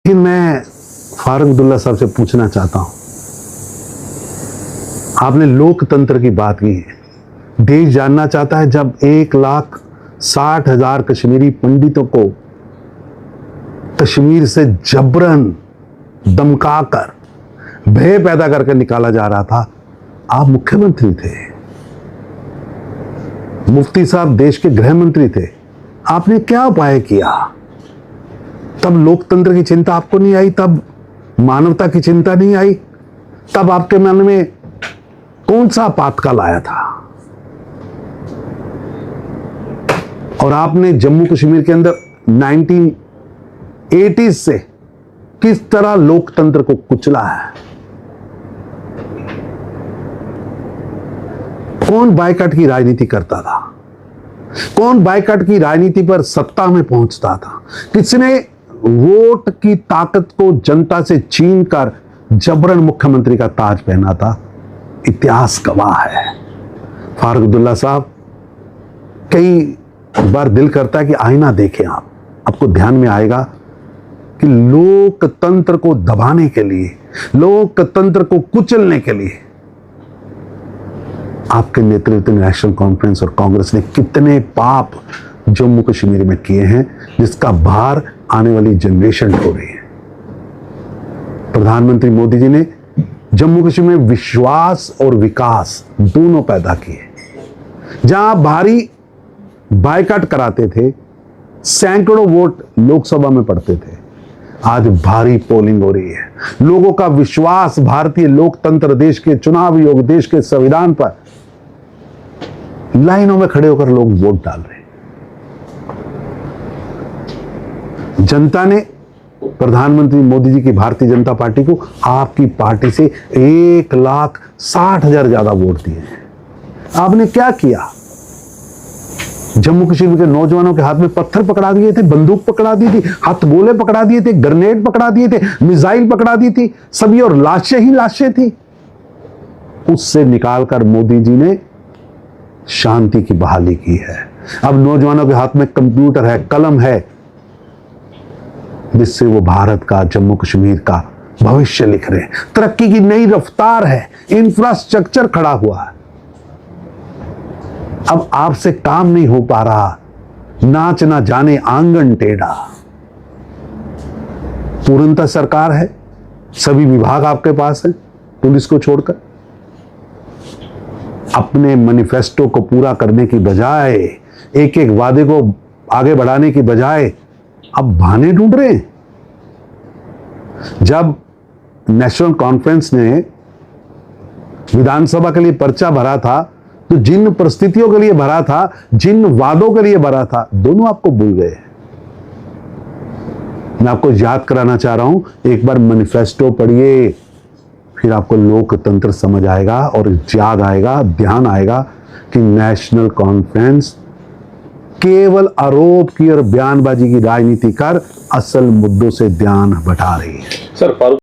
लेकिन मैं फारूक अब्दुल्ला साहब से पूछना चाहता हूं, आपने लोकतंत्र की बात की है। देश जानना चाहता है जब 1,60,000 कश्मीरी पंडितों को कश्मीर से जबरन धमकाकर भय पैदा करके निकाला जा रहा था, आप मुख्यमंत्री थे, मुफ्ती साहब देश के गृह मंत्री थे, आपने क्या उपाय किया? तब लोकतंत्र की चिंता आपको नहीं आई, तब मानवता की चिंता नहीं आई, तब आपके मन में कौन सा आपातकाल आया था? और आपने जम्मू कश्मीर के अंदर 1980s से किस तरह लोकतंत्र को कुचला है? कौन बायकॉट की राजनीति करता था? कौन बायकॉट की राजनीति पर सत्ता में पहुंचता था? किसने वोट की ताकत को जनता से छीनकर जबरन मुख्यमंत्री का ताज पहना था? इतिहास गवाह है। फारूक अब्दुल्ला साहब, कई बार दिल करता है कि आईना देखें आपको ध्यान में आएगा कि लोकतंत्र को दबाने के लिए, लोकतंत्र को कुचलने के लिए आपके नेतृत्व में नेशनल कॉन्फ्रेंस और कांग्रेस ने कितने पाप जम्मू कश्मीर में किए हैं, जिसका भार आने वाली जनरेशन हो रही है। प्रधानमंत्री मोदी जी ने जम्मू कश्मीर में विश्वास और विकास दोनों पैदा किए। जहां भारी बायकॉट कराते थे, सैकड़ों वोट लोकसभा में पड़ते थे, आज भारी पोलिंग हो रही है। लोगों का विश्वास भारतीय लोकतंत्र, देश के चुनाव आयोग, देश के संविधान पर लाइनों में खड़े होकर लोग वोट डाल रहे हैं। जनता ने प्रधानमंत्री मोदी जी की भारतीय जनता पार्टी को, आपकी पार्टी से 1,60,000 ज्यादा वोट दिए हैं। आपने क्या किया? जम्मू कश्मीर के नौजवानों के हाथ में पत्थर पकड़ा दिए थे, बंदूक पकड़ा दी थी, हथगोले पकड़ा दिए थे, ग्रेनेड पकड़ा दिए थे, मिसाइल पकड़ा दी थी, सभी और लाशें ही लाशें थी। उससे निकालकर मोदी जी ने शांति की बहाली की है। अब नौजवानों के हाथ में कंप्यूटर है, कलम है, जिससे वो भारत का, जम्मू कश्मीर का भविष्य लिख रहे हैं। तरक्की की नई रफ्तार है, इंफ्रास्ट्रक्चर खड़ा हुआ है। अब आपसे काम नहीं हो पा रहा, नाच ना जाने आंगन टेढ़ा। पूर्णतः सरकार है, सभी विभाग आपके पास है, पुलिस को छोड़कर। अपने मैनिफेस्टो को पूरा करने की बजाय, एक एक वादे को आगे बढ़ाने की बजाय अब बहाने ढूंढ रहे हैं। जब नेशनल कॉन्फ्रेंस ने विधानसभा के लिए पर्चा भरा था, तो जिन परिस्थितियों के लिए भरा था, जिन वादों के लिए भरा था, दोनों आपको भूल गए। मैं आपको याद कराना चाह रहा हूं, एक बार मैनिफेस्टो पढ़िए, फिर आपको लोकतंत्र समझ आएगा और याद आएगा, ध्यान आएगा कि नेशनल कॉन्फ्रेंस केवल आरोप की और बयानबाजी की राजनीति कर असल मुद्दों से ध्यान बटा रही है। सर, फारूक